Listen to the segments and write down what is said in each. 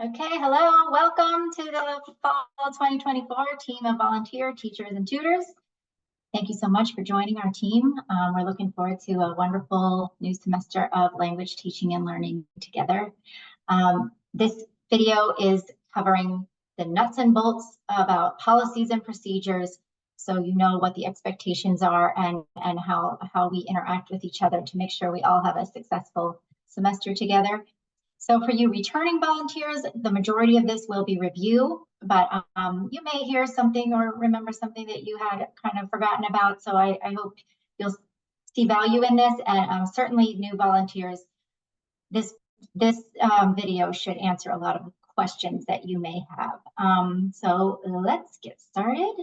Okay, hello, welcome to the Fall 2024 team of volunteer teachers and tutors. Thank you so much for joining our team. We're looking forward to a wonderful new semester of language teaching and learning together. This video is covering the nuts and bolts about policies and procedures, so you know what the expectations are and how we interact with each other to make sure we all have a successful semester together. So for you returning volunteers, the majority of this will be review, but you may hear something or remember something that you had kind of forgotten about. So I hope you'll see value in this, and certainly new volunteers, this video should answer a lot of questions that you may have. So let's get started.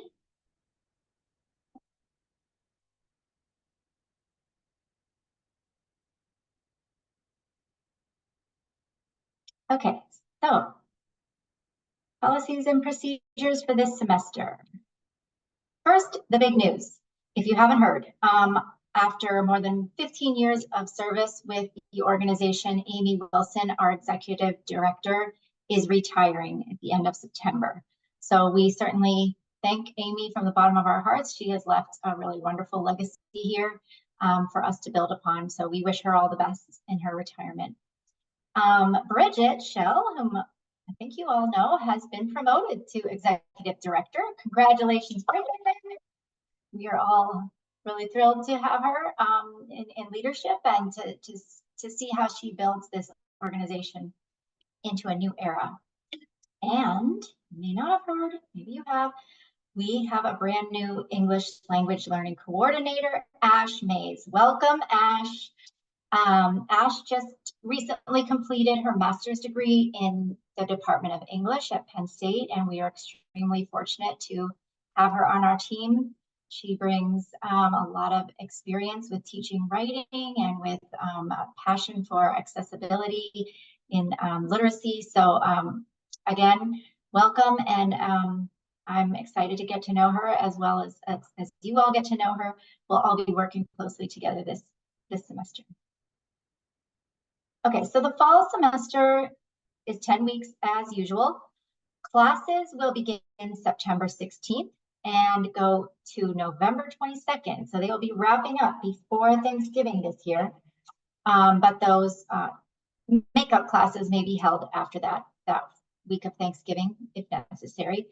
Okay, so policies and procedures for this semester. First, the big news. If you haven't heard, after more than 15 years of service with the organization, Amy Wilson, our executive director, is retiring at the end of September. So we certainly thank Amy from the bottom of our hearts. She has left a really wonderful legacy here for us to build upon. So we wish her all the best in her retirement. Bridget Schell, whom I think you all know, has been promoted to executive director. Congratulations, Bridget. We are all really thrilled to have her in leadership and to see how she builds this organization into a new era. And you may not have heard, maybe you have, we have a brand new English language learning coordinator, Ash Mays. Welcome, Ash. Ash just recently completed her master's degree in the Department of English at Penn State, and we are extremely fortunate to have her on our team. She brings a lot of experience with teaching writing and with a passion for accessibility in literacy. So again, welcome, and I'm excited to get to know her as well as you all get to know her. We'll all be working closely together this semester. Okay, so the fall semester is 10 weeks as usual. Classes will begin September 16th and go to November 22nd. So they will be wrapping up before Thanksgiving this year. But those makeup classes may be held after that week of Thanksgiving if necessary.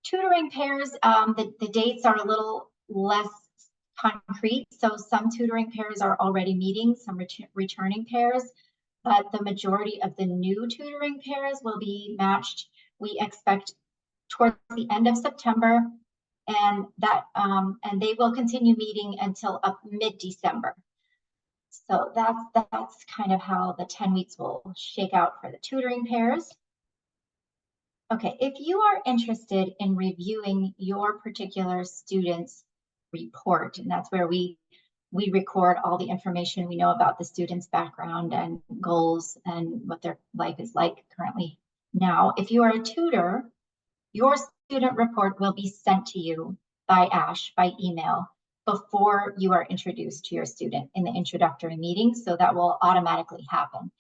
Tutoring pairs, the dates are a little less concrete. So some tutoring pairs are already meeting, some returning pairs, but the majority of the new tutoring pairs will be matched, we expect, towards the end of September, and they will continue meeting until up mid-December. So that's kind of how the 10 weeks will shake out for the tutoring pairs. Okay, if you are interested in reviewing your particular student's report, and that's where we record all the information we know about the student's background and goals and what their life is like currently now. If you are a tutor, your student report will be sent to you by Ash by email before you are introduced to your student in the introductory meeting, so that will automatically happen.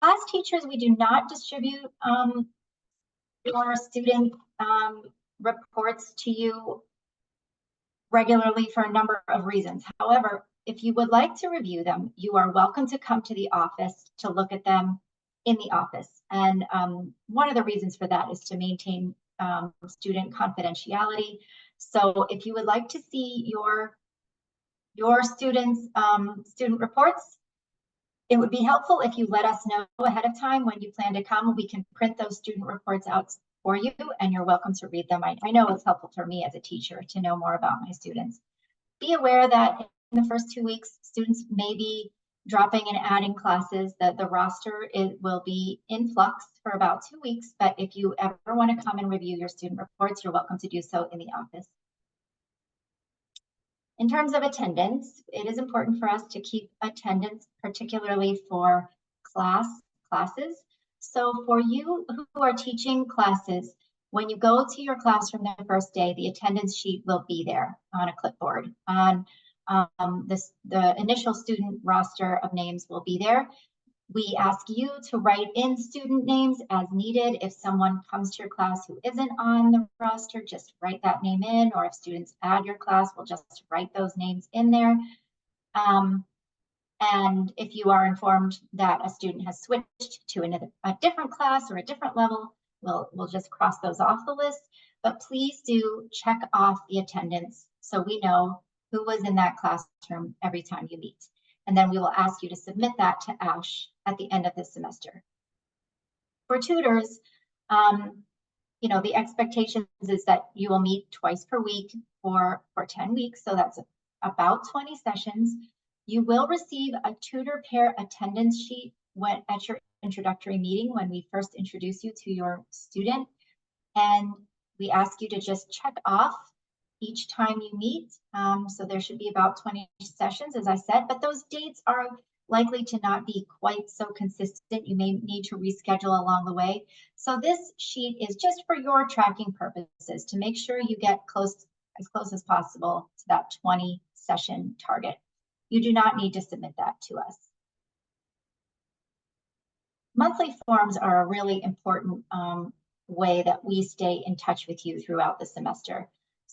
Class teachers, we do not distribute your student reports to you regularly for a number of reasons. However, if you would like to review them, you are welcome to come to the office to look at them in the office. And one of the reasons for that is to maintain student confidentiality. So if you would like to see your students' student reports, it would be helpful if you let us know ahead of time when you plan to come. We can print those student reports out for you, and you're welcome to read them. I know it's helpful for me as a teacher to know more about my students. Be aware that in the first 2 weeks, students may be dropping and adding classes. The roster will be in flux for about 2 weeks, but if you ever want to come and review your student reports, you're welcome to do so in the office. In terms of attendance, it is important for us to keep attendance, particularly for classes. So for you who are teaching classes, when you go to your classroom the first day, the attendance sheet will be there on a clipboard. The initial student roster of names will be there. We ask you to write in student names as needed. If someone comes to your class who isn't on the roster, just write that name in, or if students add your class, we'll just write those names in there. And if you are informed that a student has switched to a different class or a different level, we'll just cross those off the list. But please do check off the attendance so we know who was in that classroom every time you meet. And then we will ask you to submit that to ASH at the end of the semester. For tutors, the expectations is that you will meet twice per week for 10 weeks. So that's about 20 sessions. You will receive a tutor pair attendance sheet at your introductory meeting when we first introduce you to your student. And we ask you to just check off each time you meet. So there should be about 20 sessions, as I said, but those dates are likely to not be quite so consistent. You may need to reschedule along the way. So this sheet is just for your tracking purposes to make sure you get as close as possible to that 20 session target. You do not need to submit that to us. Monthly forms are a really important way that we stay in touch with you throughout the semester.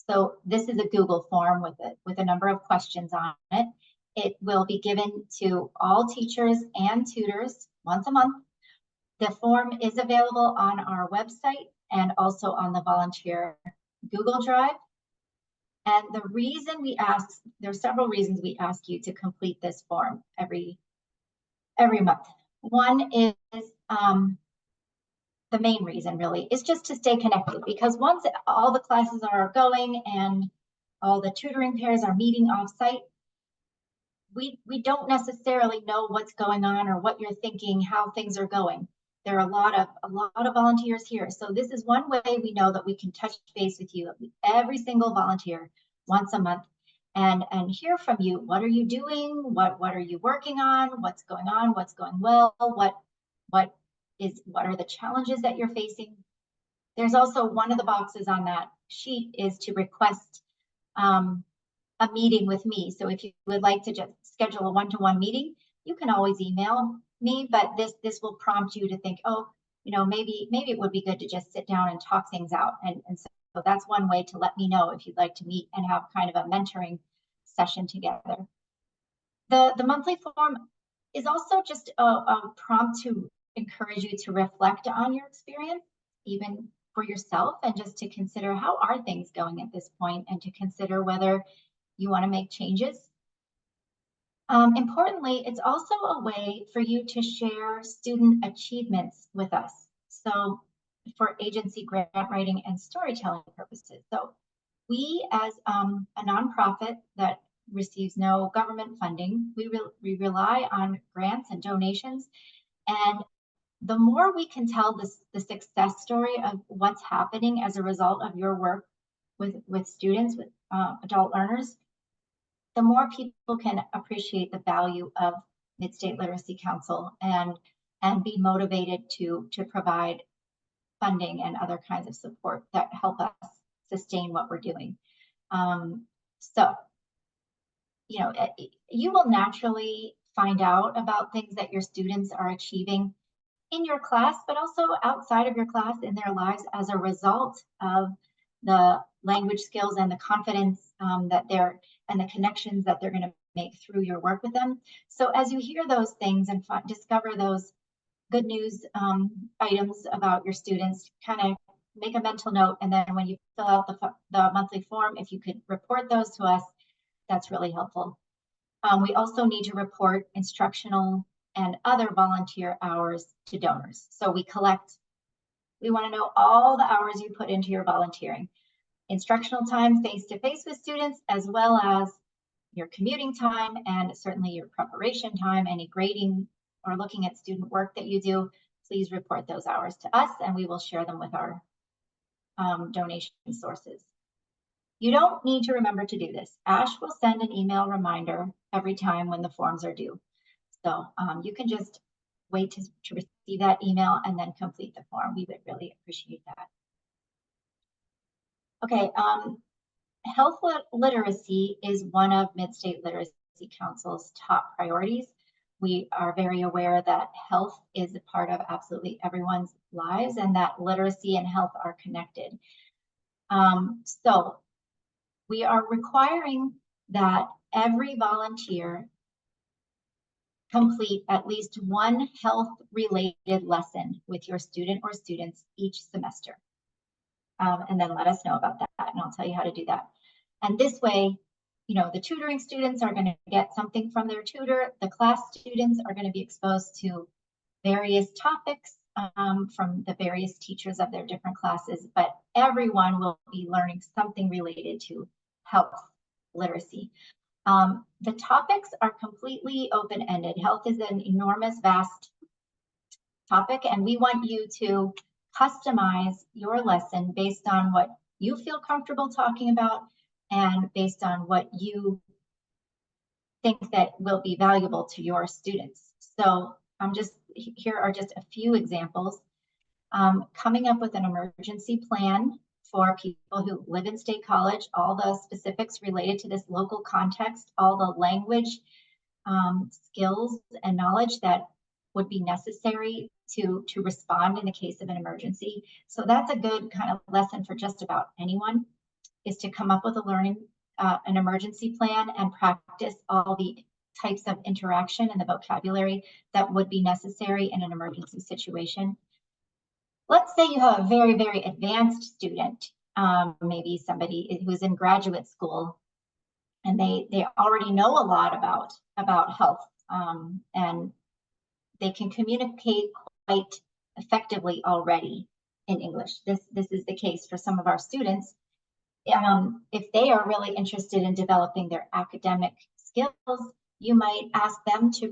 So this is a Google form with a number of questions on it. It will be given to all teachers and tutors once a month. The form is available on our website and also on the volunteer Google Drive. And the reason there are several reasons we ask you to complete this form every month. One is the main reason really is just to stay connected, because once all the classes are going and all the tutoring pairs are meeting off-site, we don't necessarily know what's going on or what you're thinking, how things are going. There are a lot of volunteers here. So this is one way we know that we can touch base with you, every single volunteer, once a month, and hear from you. What are you doing? What are you working on? What's going on? What's going well? What are the challenges that you're facing? There's also one of the boxes on that sheet is to request a meeting with me. So if you would like to just schedule a one-to-one meeting, you can always email me, but this will prompt you to think, oh, maybe it would be good to just sit down and talk things out. And so that's one way to let me know if you'd like to meet and have kind of a mentoring session together. The monthly form is also just a prompt to encourage you to reflect on your experience, even for yourself, and just to consider how are things going at this point, and to consider whether you want to make changes. Importantly, it's also a way for you to share student achievements with us. So for agency grant writing and storytelling purposes. So we, as a nonprofit that receives no government funding, we rely on grants and donations. And the more we can tell the success story of what's happening as a result of your work with students, with adult learners, the more people can appreciate the value of Mid-State Literacy Council and be motivated to provide funding and other kinds of support that help us sustain what we're doing. So, you will naturally find out about things that your students are achieving in your class, but also outside of your class in their lives as a result of the language skills and the confidence and the connections that they're going to make through your work with them. So as you hear those things and discover those good news items about your students, kind of make a mental note, and then when you fill out the monthly form, if you could report those to us, that's really helpful. We also need to report instructional and other volunteer hours to donors. So we want to know all the hours you put into your volunteering. Instructional time face-to-face with students, as well as your commuting time and certainly your preparation time, any grading or looking at student work that you do. Please report those hours to us and we will share them with our donation sources. You don't need to remember to do this. ASH will send an email reminder every time when the forms are due. So you can just wait to receive that email and then complete the form. We would really appreciate that. Okay, health literacy is one of Mid-State Literacy Council's top priorities. we are very aware that health is a part of absolutely everyone's lives and that literacy and health are connected. So we are requiring that every volunteer complete at least one health-related lesson with your student or students each semester. And then let us know about that, and I'll tell you how to do that. And this way, you know, the tutoring students are going to get something from their tutor. The class students are going to be exposed to various topics from the various teachers of their different classes, but everyone will be learning something related to health literacy. The topics are completely open-ended. Health is an enormous, vast topic, and we want you to customize your lesson based on what you feel comfortable talking about and based on what you think that will be valuable to your students. So here are just a few examples. Coming up with an emergency plan for people who live in State College, all the specifics related to this local context, all the language, skills and knowledge that would be necessary to respond in the case of an emergency. So that's a good kind of lesson for just about anyone, is to come up with an emergency plan and practice all the types of interaction and the vocabulary that would be necessary in an emergency situation. Let's say you have a very, very advanced student, maybe somebody who's in graduate school, and they already know a lot about health, and they can communicate quite effectively already in English. This is the case for some of our students. If they are really interested in developing their academic skills, you might ask them to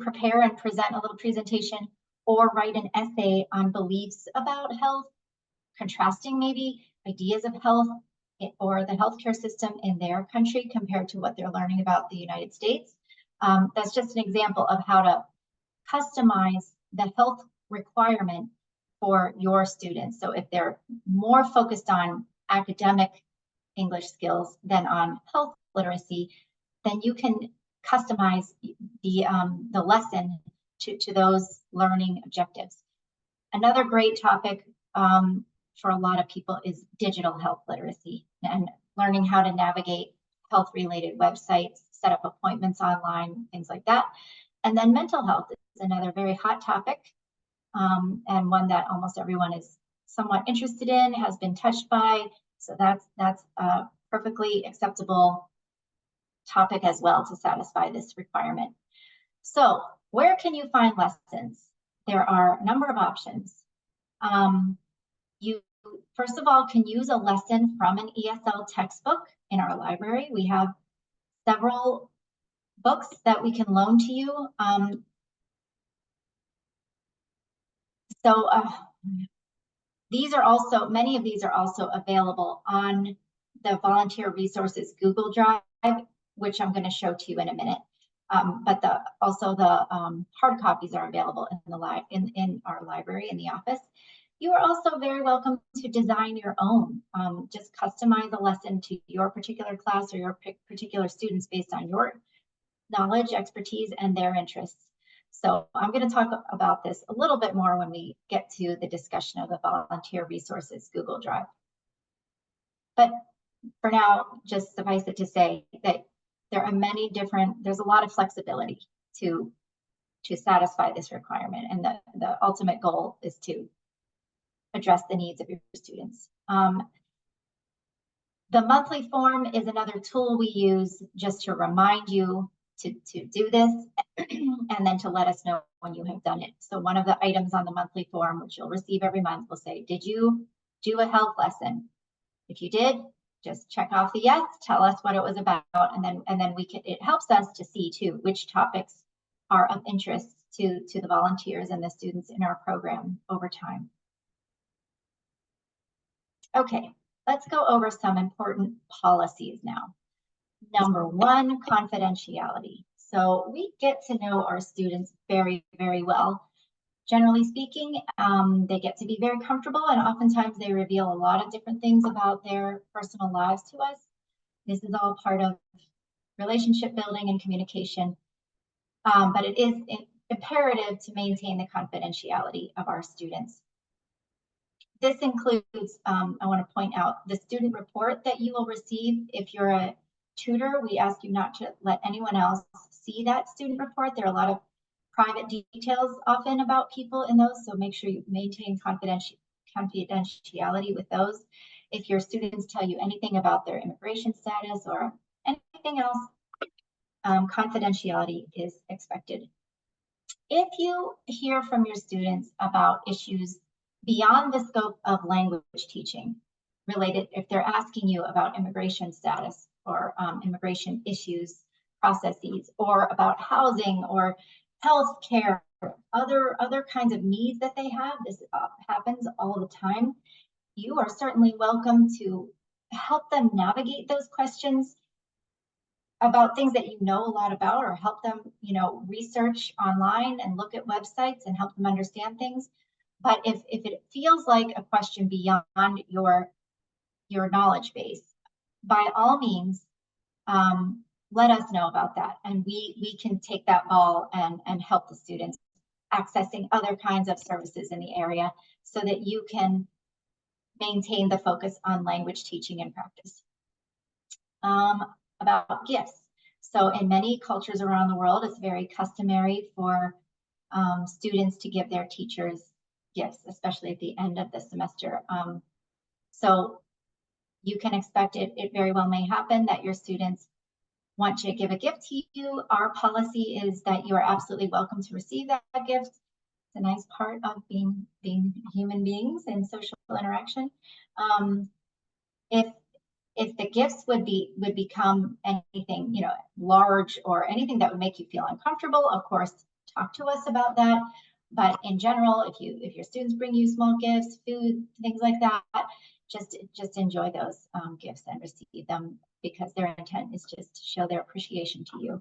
prepare and present a little presentation or write an essay on beliefs about health, contrasting maybe ideas of health or the healthcare system in their country compared to what they're learning about the United States. That's just an example of how to customize the health requirement for your students. So if they're more focused on academic English skills than on health literacy, then you can customize the lesson to those learning objectives. Another great topic for a lot of people is digital health literacy and learning how to navigate health-related websites, set up appointments online, things like that. And then mental health is another very hot topic, and one that almost everyone is somewhat interested in, has been touched by. So that's a perfectly acceptable topic as well to satisfy this requirement. So where can you find lessons? There are a number of options. You, first of all, can use a lesson from an ESL textbook in our library. We have several books that we can loan to you. Many of these are also available on the Volunteer Resources Google Drive, which I'm going to show to you in a minute. But also the hard copies are available in our library in the office. You are also very welcome to design your own. Just customize a lesson to your particular class or your particular students based on your knowledge, expertise, and their interests. So I'm going to talk about this a little bit more when we get to the discussion of the Volunteer Resources Google Drive. But for now, just suffice it to say that there are there's a lot of flexibility to satisfy this requirement. And the ultimate goal is to address the needs of your students. The monthly form is another tool we use just to remind you to do this and then to let us know when you have done it. So one of the items on the monthly form, which you'll receive every month, will say, did you do a health lesson? If you did, just check off the yes, tell us what it was about, and then it helps us to see too which topics are of interest to the volunteers and the students in our program over time. Okay, let's go over some important policies now. Number one, confidentiality. So we get to know our students very, very well. Generally speaking, they get to be very comfortable, and oftentimes they reveal a lot of different things about their personal lives to us. This is all part of relationship building and communication. But it is imperative to maintain the confidentiality of our students. This includes, I want to point out, the student report that you will receive. If you're a tutor, we ask you not to let anyone else see that student report. There are a lot of private details often about people in those, so make sure you maintain confidentiality with those. If your students tell you anything about their immigration status or anything else, confidentiality is expected. If you hear from your students about issues beyond the scope of language teaching related, if they're asking you about immigration status or immigration issues, processes, or about housing or health care, other kinds of needs that they have, this happens all the time. You are certainly welcome to help them navigate those questions about things that you know a lot about, or help them, research online and look at websites and help them understand things. But if it feels like a question beyond your knowledge base, by all means, let us know about that, and we can take that ball and help the students accessing other kinds of services in the area so that you can maintain the focus on language teaching and practice. About gifts. So in many cultures around the world, it's very customary for students to give their teachers gifts, especially at the end of the semester. So you can expect it very well may happen that your students want to give a gift to you. Our policy is that you are absolutely welcome to receive that gift. It's a nice part of being human beings and social interaction. If the gifts would become anything, large or anything that would make you feel uncomfortable, of course, talk to us about that. But in general, if your students bring you small gifts, food, things like that, just enjoy those gifts and receive them, because their intent is just to show their appreciation to you.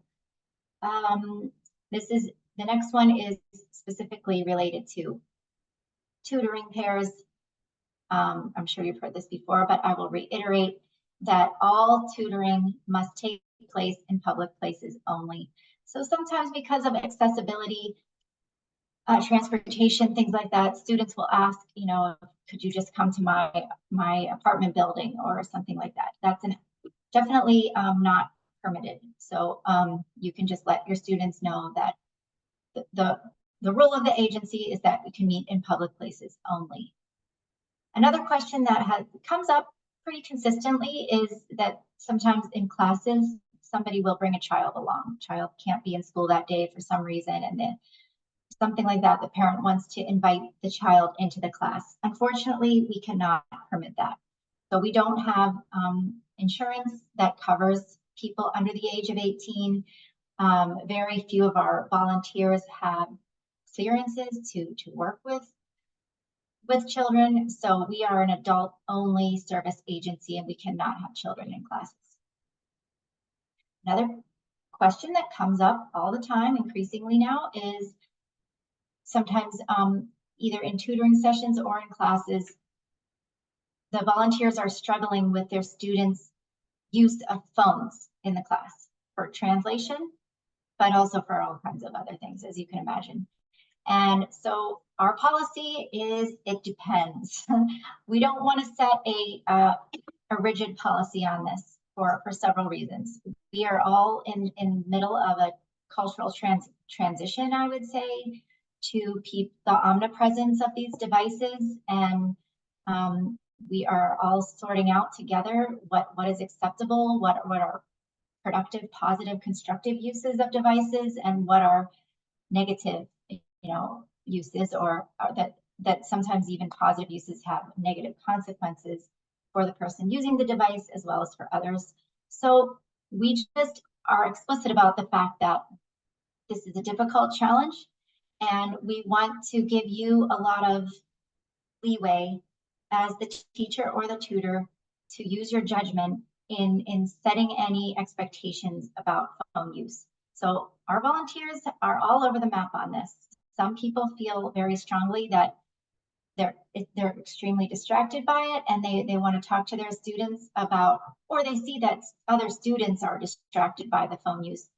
The next one is specifically related to tutoring pairs. I'm sure you've heard this before, but I will reiterate that all tutoring must take place in public places only. So sometimes because of accessibility, transportation, things like that, students will ask, could you just come to my apartment building or something like that. That's definitely not permitted. So you can just let your students know that the rule of the agency is that we can meet in public places only. Another question that comes up pretty consistently is that sometimes in classes, somebody will bring a child along. Child can't be in school that day for some reason, and then something like that, the parent wants to invite the child into the class. Unfortunately, we cannot permit that. So we don't have insurance that covers people under the age of 18. Very few of our volunteers have clearances to work with children. So we are an adult-only service agency, and we cannot have children in classes. Another question that comes up all the time, increasingly now, is sometimes either in tutoring sessions or in classes, the volunteers are struggling with their students' use of phones in the class for translation, but also for all kinds of other things, as you can imagine. And so our policy is, it depends. We don't want to set a rigid policy on this for several reasons. We are all in the middle of a cultural transition, I would say, to the omnipresence of these devices, and we are all sorting out together what is acceptable, what are productive, positive, constructive uses of devices, and what are negative, uses, or that sometimes even positive uses have negative consequences for the person using the device as well as for others. So we just are explicit about the fact that this is a difficult challenge, and we want to give you a lot of leeway as the teacher or the tutor to use your judgment in setting any expectations about phone use. So our volunteers are all over the map on this. Some people feel very strongly that they're extremely distracted by it, and they want to talk to their students about, or they see that other students are distracted by the phone use.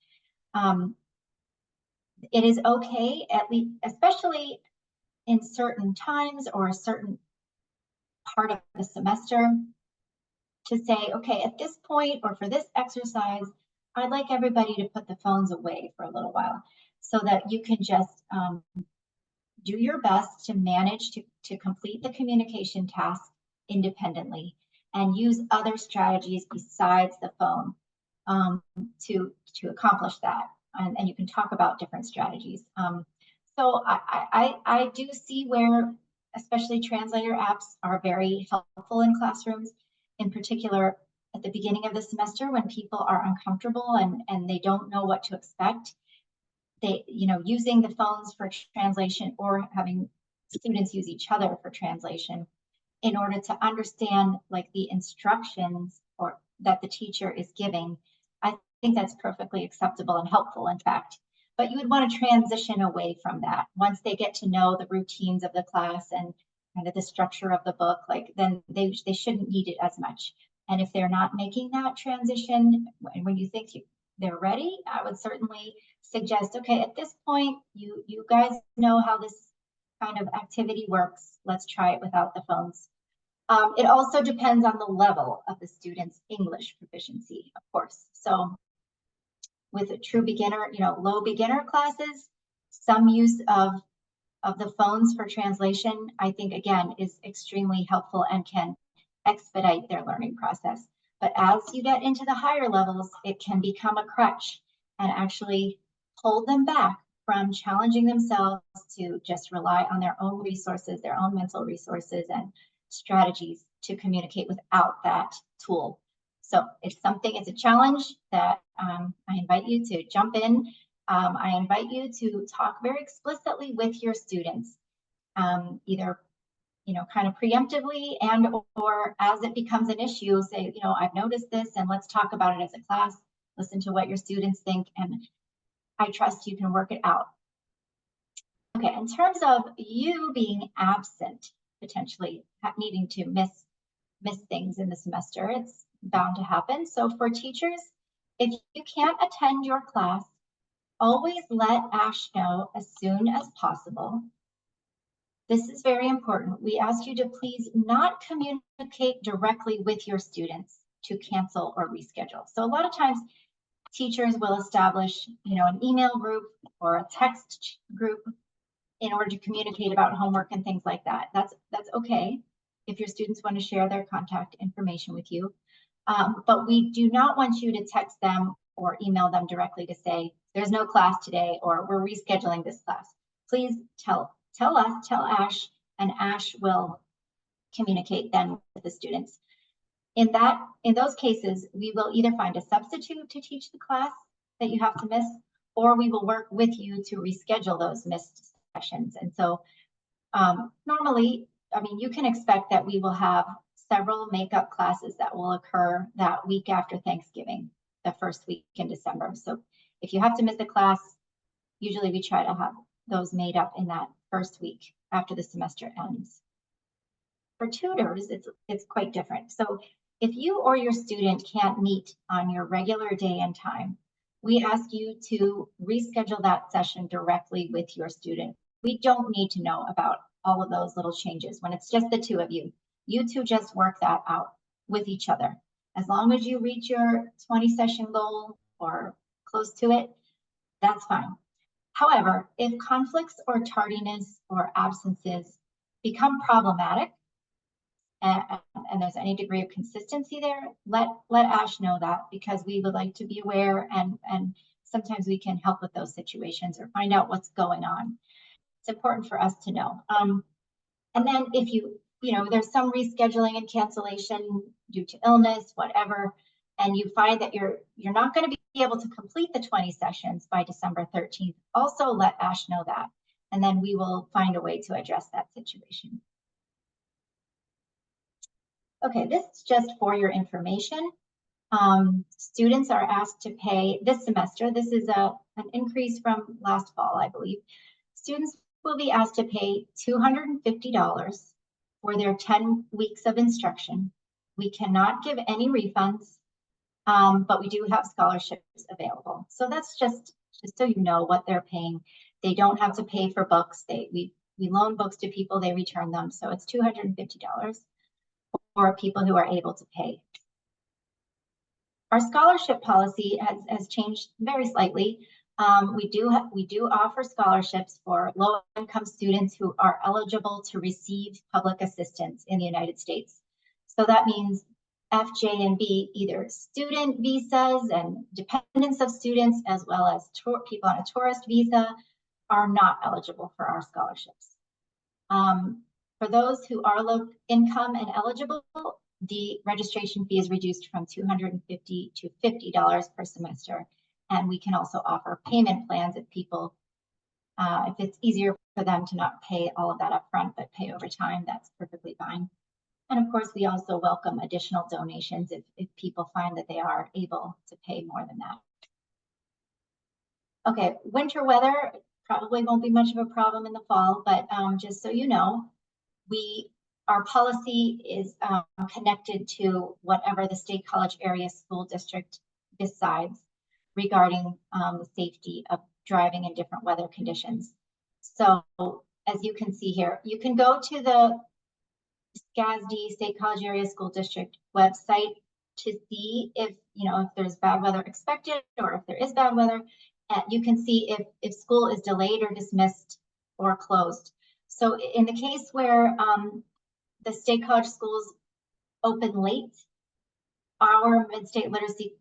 It is okay, at least, especially in certain times or a certain part of the semester, to say, okay, at this point or for this exercise, I'd like everybody to put the phones away for a little while so that you can just do your best to manage to complete the communication task independently and use other strategies besides the phone to accomplish that. And you can talk about different strategies. So I do see where especially translator apps are very helpful in classrooms, in particular at the beginning of the semester when people are uncomfortable and they don't know what to expect. They, using the phones for translation or having students use each other for translation in order to understand like the instructions or that the teacher is giving. I think that's perfectly acceptable and helpful, in fact. But you would want to transition away from that. Once they get to know the routines of the class and kind of the structure of the book, like then they shouldn't need it as much. And if they're not making that transition, when you think they're ready, I would certainly suggest, okay, at this point, you guys know how this kind of activity works. Let's try it without the phones. It also depends on the level of the student's English proficiency, of course. So with a true beginner, low beginner classes, some use of the phones for translation, I think, again, is extremely helpful and can expedite their learning process. But as you get into the higher levels, it can become a crutch and actually hold them back from challenging themselves to just rely on their own resources, their own mental resources and strategies to communicate without that tool. So it's a challenge that I invite you to jump in. I invite you to talk very explicitly with your students, either kind of preemptively and or as it becomes an issue, say, I've noticed this and let's talk about it as a class, listen to what your students think, and I trust you can work it out. Okay, in terms of you being absent, potentially needing to miss things in the semester, it's bound to happen. So for teachers, if you can't attend your class, always let Ash know as soon as possible. This is very important. We ask you to please not communicate directly with your students to cancel or reschedule. So a lot of times teachers will establish, an email group or a text group in order to communicate about homework and things like that. That's okay if your students want to share their contact information with you. But we do not want you to text them or email them directly to say, there's no class today, or we're rescheduling this class. Please tell Ash, and Ash will communicate then with the students. In those cases, we will either find a substitute to teach the class that you have to miss, or we will work with you to reschedule those missed sessions. And so normally, you can expect that we will have several makeup classes that will occur that week after Thanksgiving, the first week in December. So if you have to miss a class, usually we try to have those made up in that first week after the semester ends. For tutors, it's quite different. So if you or your student can't meet on your regular day and time, we ask you to reschedule that session directly with your student. We don't need to know about all of those little changes. When it's just the two of you, you two just work that out with each other. As long as you reach your 20 session goal or close to it, that's fine. However, if conflicts or tardiness or absences become problematic and there's any degree of consistency there, let Ash know that, because we would like to be aware and sometimes we can help with those situations or find out what's going on. It's important for us to know. And then if there's some rescheduling and cancellation due to illness, whatever, and you find that you're not going to be able to complete the 20 sessions by December 13th, also let Ash know that, and then we will find a way to address that situation. Okay, this is just for your information. Students are asked to pay this semester. This is an increase from last fall, I believe. Students will be asked to pay $250 for their 10 weeks of instruction. We cannot give any refunds, but we do have scholarships available. So that's just so you know what they're paying. They don't have to pay for books. We loan books to people, they return them. So it's $250 for people who are able to pay. Our scholarship policy has changed very slightly. We do offer scholarships for low-income students who are eligible to receive public assistance in the United States. So that means F, J, and B, either student visas and dependents of students, as well as people on a tourist visa, are not eligible for our scholarships. For those who are low income and eligible, the registration fee is reduced from $250 to $50 per semester. And we can also offer payment plans if people, if it's easier for them to not pay all of that upfront, but pay over time, that's perfectly fine. And of course, we also welcome additional donations if people find that they are able to pay more than that. Okay, winter weather probably won't be much of a problem in the fall, but just so you know, our policy is connected to whatever the State College Area School District decides regarding the safety of driving in different weather conditions. So as you can see here, you can go to the SCASD, State College Area School District website to see if there's bad weather expected or if there is bad weather. And you can see if school is delayed or dismissed or closed. So in the case where the State College schools open late, our Mid-State Literacy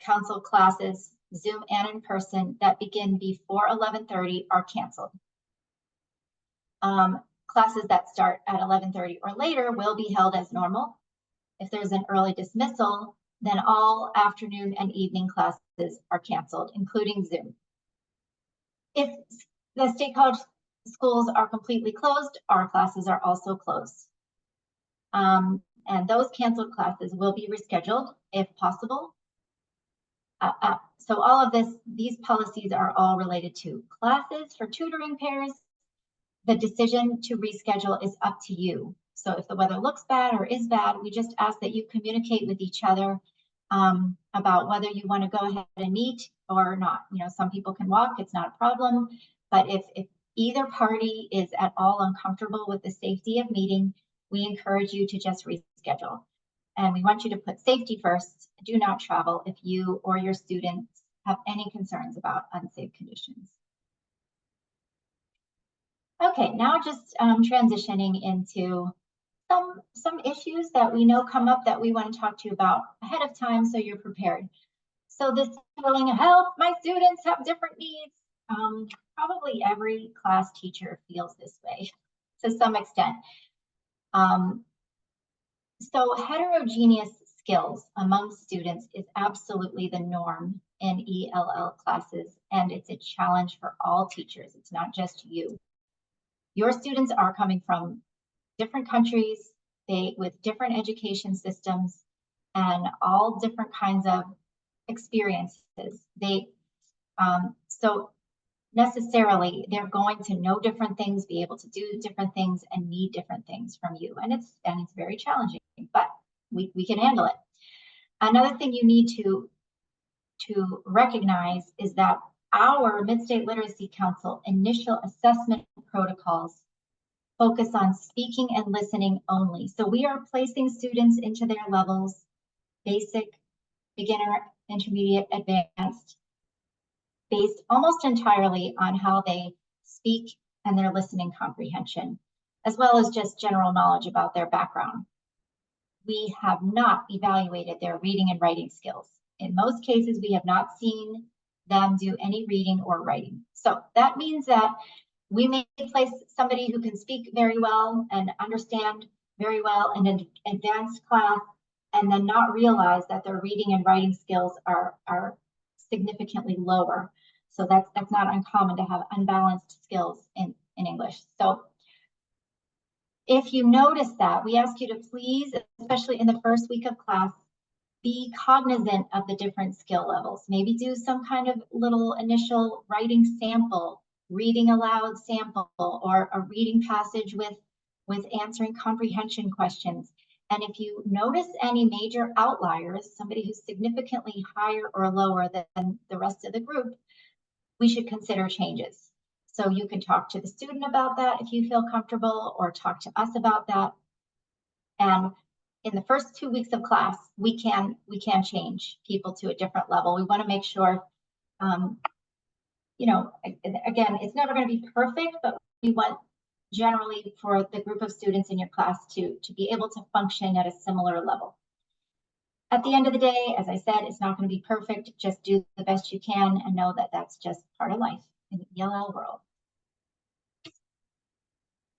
Council classes, Zoom and in person, that begin before 11:30 are canceled. Classes that start at 11:30 or later will be held as normal. If there's an early dismissal, then all afternoon and evening classes are canceled, including Zoom. If the State College schools are completely closed, our classes are also closed. And those canceled classes will be rescheduled if possible. So all of these policies are all related to classes. For tutoring pairs, the decision to reschedule is up to you. So if the weather looks bad or is bad, we just ask that you communicate with each other about whether you want to go ahead and meet or not. Some people can walk, it's not a problem. But if either party is at all uncomfortable with the safety of meeting, we encourage you to just reschedule. And we want you to put safety first. Do not travel if you or your students have any concerns about unsafe conditions. Okay, now just transitioning into some issues that we know come up that we want to talk to you about ahead of time so you're prepared. So this feeling of help, my students have different needs. Probably every class teacher feels this way to some extent. So heterogeneous skills among students is absolutely the norm in ELL classes, and it's a challenge for all teachers. It's not just you. Your students are coming from different countries, with different education systems, and all different kinds of experiences. So necessarily they're going to know different things, be able to do different things, and need different things from you. And it's very challenging, but we can handle it. Another thing you need to recognize is that our Mid-State Literacy Council initial assessment protocols focus on speaking and listening only. So we are placing students into their levels, basic, beginner, intermediate, advanced, based almost entirely on how they speak and their listening comprehension, as well as just general knowledge about their background. We have not evaluated their reading and writing skills. In most cases, we have not seen them do any reading or writing. So that means that we may place somebody who can speak very well and understand very well in an advanced class, and then not realize that their reading and writing skills are significantly lower. So that's not uncommon to have unbalanced skills in English. So if you notice that, we ask you to please, especially in the first week of class, be cognizant of the different skill levels. Maybe do some kind of little initial writing sample reading aloud sample or a reading passage with answering comprehension questions. And if you notice any major outliers, somebody who's significantly higher or lower than the rest of the group, we should consider changes. So you can talk to the student about that if you feel comfortable, or talk to us about that. And in the first 2 weeks of class, we can change people to a different level. We want to make sure, you know, again, it's never going to be perfect, but we want generally for the group of students in your class to be able to function at a similar level. At the end of the day, as I said, it's not going to be perfect. Just do the best you can and know that that's just part of life in the ELL world.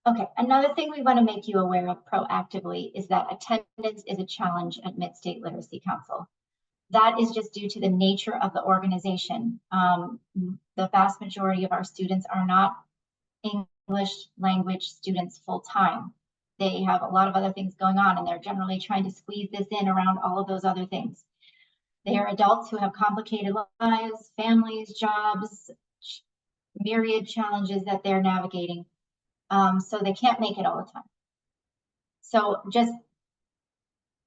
Okay, another thing we want to make you aware of proactively is that attendance is a challenge at Mid-State Literacy Council. That is just due to the nature of the organization. The vast majority of our students are not English language students full-time. They have a lot of other things going on, and they're generally trying to squeeze this in around all of those other things. They are adults who have complicated lives, families, jobs, myriad challenges that they're navigating. So they can't make it all the time. So just,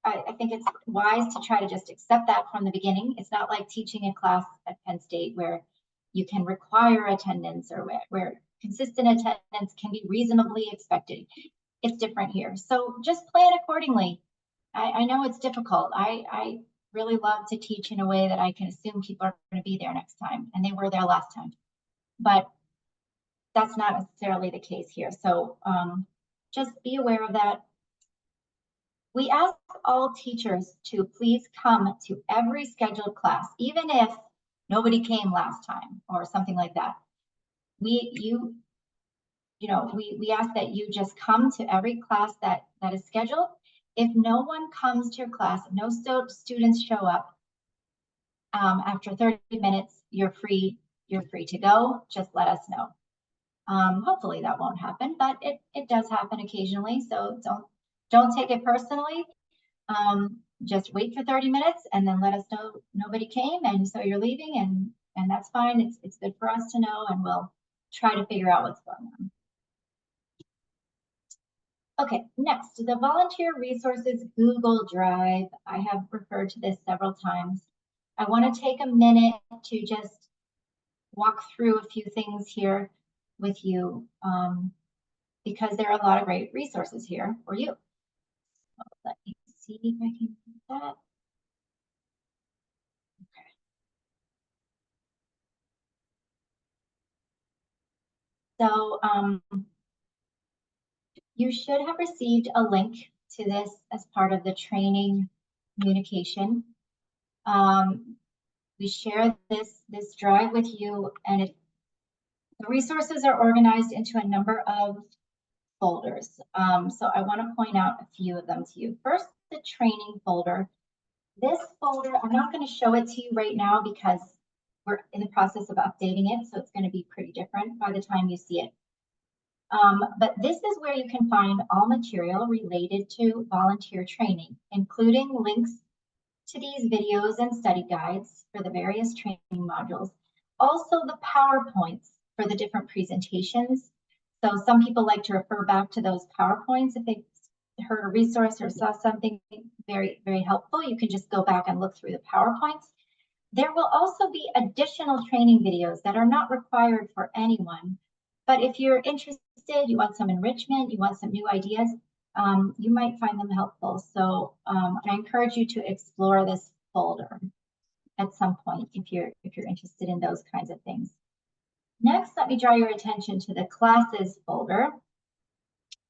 I think it's wise to try to just accept that from the beginning. It's not like teaching a class at Penn State where you can require attendance, or where consistent attendance can be reasonably expected. It's different here. So just plan accordingly. I know it's difficult. I really love to teach in a way that I can assume people are going to be there next time, and they were there last time. But that's not necessarily the case here. So just be aware of that. We ask all teachers to please come to every scheduled class, even if nobody came last time or something like that. We ask that you just come to every class that is scheduled. If no one comes to your class, no students show up, after 30 minutes, you're free to go. Just let us know. Hopefully that won't happen, but it does happen occasionally. So don't take it personally. Just wait for 30 minutes and then let us know nobody came, and so you're leaving, and that's fine. It's good for us to know, and we'll try to figure out what's going on. Okay, next, the Volunteer Resources Google Drive. I have referred to this several times. I want to take a minute to just walk through a few things here with you, because there are a lot of great resources here for you. So let me see if I can do that. Okay. So you should have received a link to this as part of the training communication. We share this drive with you, and the resources are organized into a number of folders. So I want to point out a few of them to you. First, the training folder. This folder, I'm not going to show it to you right now because we're in the process of updating it, so it's going to be pretty different by the time you see it. But this is where you can find all material related to volunteer training, including links to these videos and study guides for the various training modules. Also the PowerPoints for the different presentations. So some people like to refer back to those PowerPoints if they heard a resource or saw something very, very helpful. You can just go back and look through the PowerPoints. There will also be additional training videos that are not required for anyone. But if you're interested, you want some enrichment, you want some new ideas, you might find them helpful. So I encourage you to explore this folder at some point if you're interested in those kinds of things. Next, let me draw your attention to the classes folder.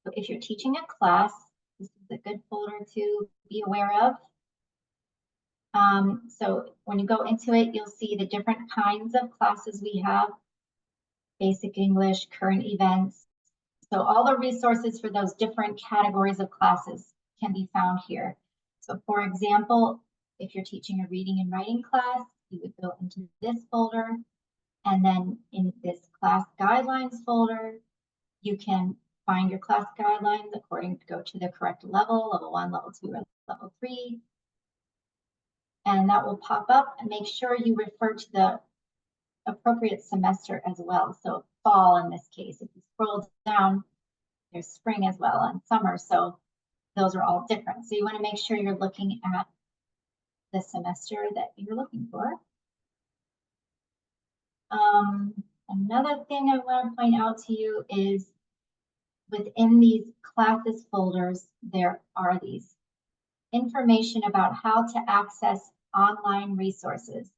So if you're teaching a class, this is a good folder to be aware of. So when you go into it, you'll see the different kinds of classes we have: basic English, current events. So all the resources for those different categories of classes can be found here. So for example, if you're teaching a reading and writing class, you would go into this folder, and then in this class guidelines folder, you can find your class guidelines according to go to the correct level, level 1, level 2, or level 3. And that will pop up, and make sure you refer to the appropriate semester as well. So fall in this case. If you scroll down, there's spring as well and summer. So those are all different. So you want to make sure you're looking at the semester that you're looking for. Another thing I want to point out to you is within these classes folders, there are these information about how to access online resources.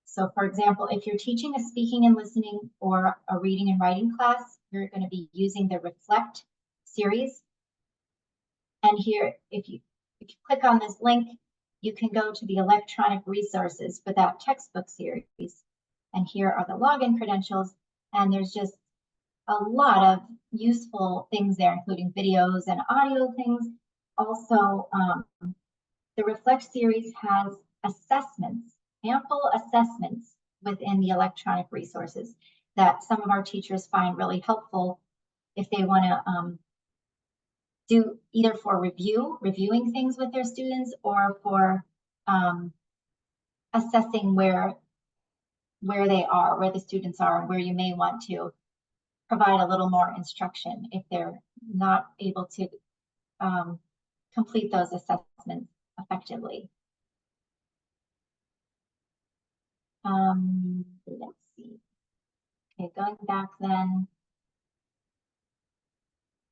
So for example, if you're teaching a speaking and listening or a reading and writing class, you're going to be using the Reflect series. And here, if you click on this link, you can go to the electronic resources for that textbook series. And here are the login credentials. And there's just a lot of useful things there, including videos and audio things. Also, the Reflect series has assessments, ample assessments within the electronic resources that some of our teachers find really helpful if they want to do either for reviewing things with their students, or for assessing where they are, where the students are, and where you may want to provide a little more instruction if they're not able to complete those assessments effectively. Let's see. Okay, going back then.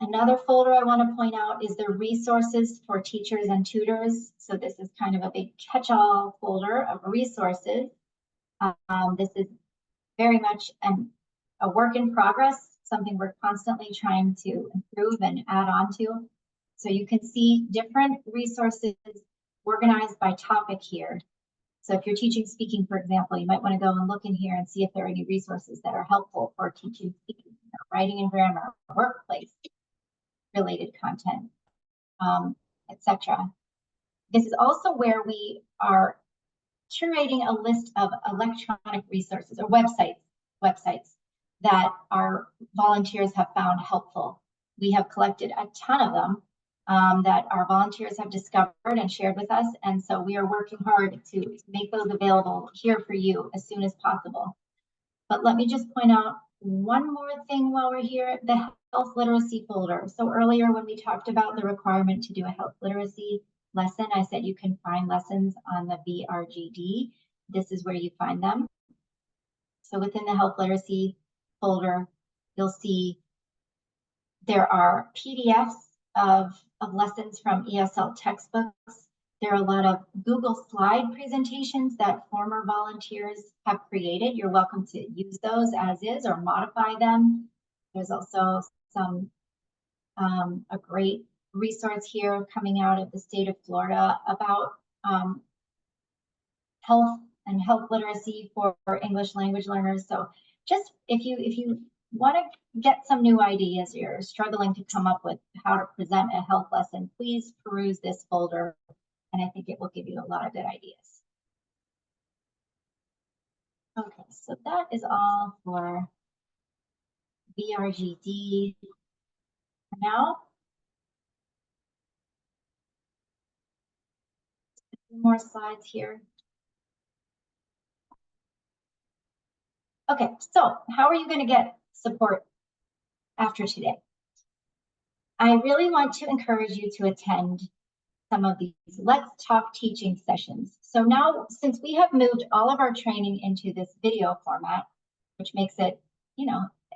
Another folder I want to point out is the resources for teachers and tutors. So this is kind of a big catch-all folder of resources. This is very much a work in progress, something we're constantly trying to improve and add on to. So you can see different resources organized by topic here. So if you're teaching speaking, for example, you might want to go and look in here and see if there are any resources that are helpful for teaching speaking, writing and grammar, workplace related content, etc. This is also where we are curating a list of electronic resources or websites that our volunteers have found helpful. We have collected a ton of them that our volunteers have discovered and shared with us. And so we are working hard to make those available here for you as soon as possible. But let me just point out one more thing while we're here, the health literacy folder. So earlier when we talked about the requirement to do a health literacy lesson, I said you can find lessons on the VRGD. This is where you find them. So within the health literacy folder, you'll see there are PDFs of lessons from ESL textbooks. There are a lot of Google slide presentations that former volunteers have created. You're welcome to use those as is or modify them. There's also a great resource here coming out of the state of Florida about health and health literacy for English language learners. So just if you want to get some new ideas, you're struggling to come up with how to present a health lesson, please peruse this folder, and I think it will give you a lot of good ideas. Okay, so that is all for VRGD for now. A few more slides here. Okay, so how are you going to get support after today? I really want to encourage you to attend some of these Let's Talk teaching sessions. So now, since we have moved all of our training into this video format, which makes it,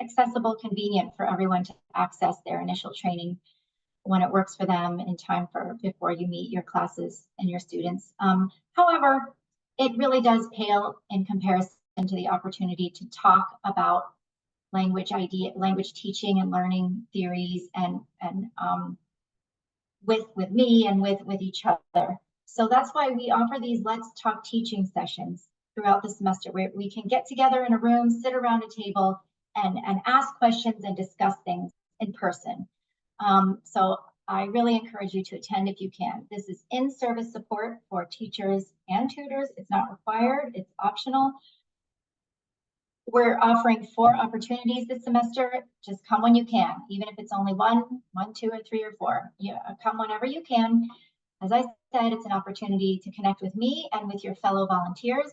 accessible, convenient for everyone to access their initial training when it works for them in time before you meet your classes and your students. However, it really does pale in comparison to the opportunity to talk about language teaching and learning theories and with me and with each other. So that's why we offer these Let's Talk teaching sessions throughout the semester, where we can get together in a room, sit around a table, and ask questions and discuss things in person. So I really encourage you to attend if you can. This is in-service support for teachers and tutors. It's not required, it's optional. We're offering 4 opportunities this semester. Just come when you can, even if it's only one, 2, or 3, or 4. Come whenever you can. As I said, it's an opportunity to connect with me and with your fellow volunteers.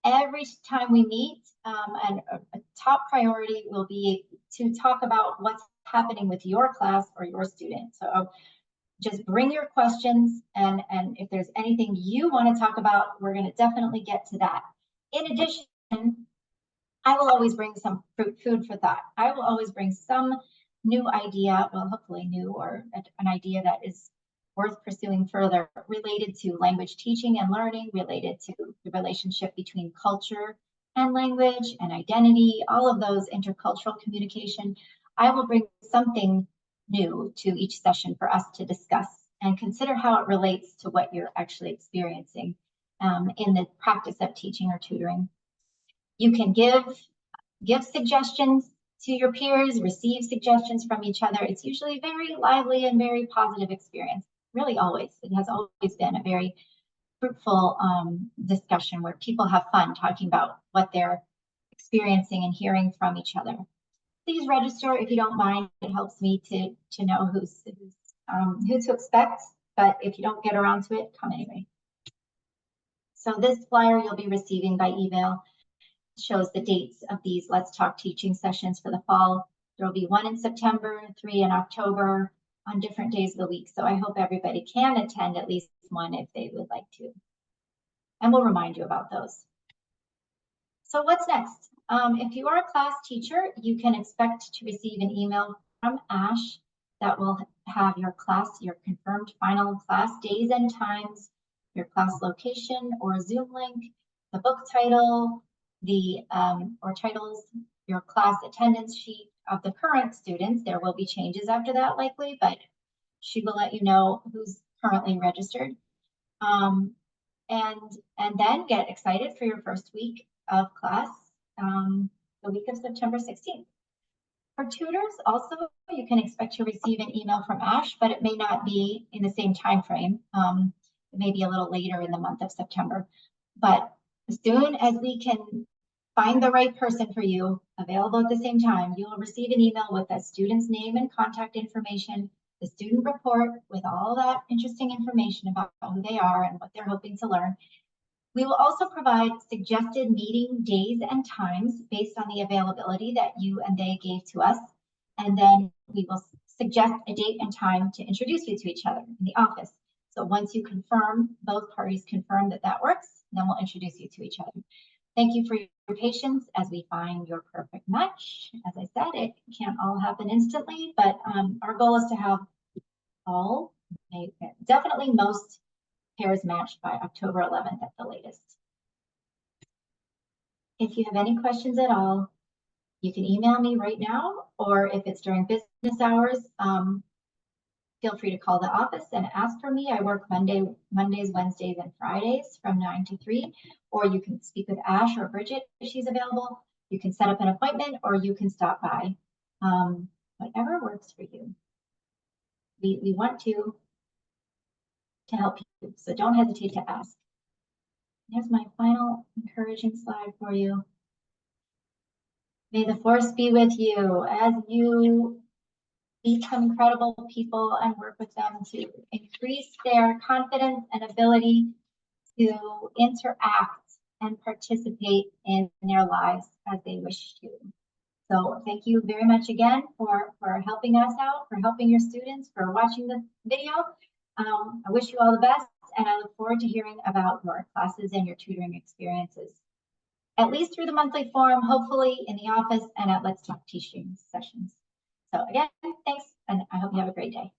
every time we meet, and a top priority will be to talk about what's happening with your class or your student. So just bring your questions, and if there's anything you want to talk about, we're going to definitely get to that. In addition, I will always bring some food for thought. I will always bring some new idea, well, hopefully new, or an idea that is worth pursuing further, related to language teaching and learning, related to the relationship between culture and language and identity, all of those, intercultural communication. I will bring something new to each session for us to discuss and consider how it relates to what you're actually experiencing in the practice of teaching or tutoring. You can give suggestions to your peers, receive suggestions from each other. It's usually a very lively and very positive experience. Really, always. It has always been a very fruitful discussion where people have fun talking about what they're experiencing and hearing from each other. Please register if you don't mind. It helps me to know who to expect. But if you don't get around to it, come anyway. So this flyer you'll be receiving by email shows the dates of these Let's Talk teaching sessions for the fall. There will be 1 in September, 3 in October, on different days of the week. So I hope everybody can attend at least one if they would like to. And we'll remind you about those. So what's next? If you are a class teacher, you can expect to receive an email from ASH that will have your confirmed final class days and times, your class location or Zoom link, the book title, or titles, your class attendance sheet of the current students. There will be changes after that likely, but she will let you know who's currently registered. And then get excited for your first week of class, the week of September 16th. For tutors, also, you can expect to receive an email from ASH, but it may not be in the same time frame. It may be a little later in the month of September. But as soon as we can find the right person for you available at the same time, you will receive an email with a student's name and contact information, the student report with all that interesting information about who they are and what they're hoping to learn. We will also provide suggested meeting days and times based on the availability that you and they gave to us. And then we will suggest a date and time to introduce you to each other in the office. So once you confirm, both parties confirm that that works, then we'll introduce you to each other. Thank you for your patience as we find your perfect match. As I said, it can't all happen instantly, but our goal is to have definitely most pairs matched by October 11th at the latest. If you have any questions at all, you can email me right now, or if it's during business hours, feel free to call the office and ask for me. I work Mondays, Wednesdays, and Fridays from 9 to 3, or you can speak with Ash or Bridget if she's available. You can set up an appointment, or you can stop by, whatever works for you. We want to help you, so don't hesitate to ask. Here's my final encouraging slide for you. May the force be with you as you become incredible people and work with them to increase their confidence and ability to interact and participate in their lives as they wish to. So thank you very much again for helping us out, for helping your students, for watching the video. I wish you all the best, and I look forward to hearing about your classes and your tutoring experiences, at least through the monthly forum, hopefully in the office and at Let's Talk teaching sessions. So again, thanks, and I hope you have a great day.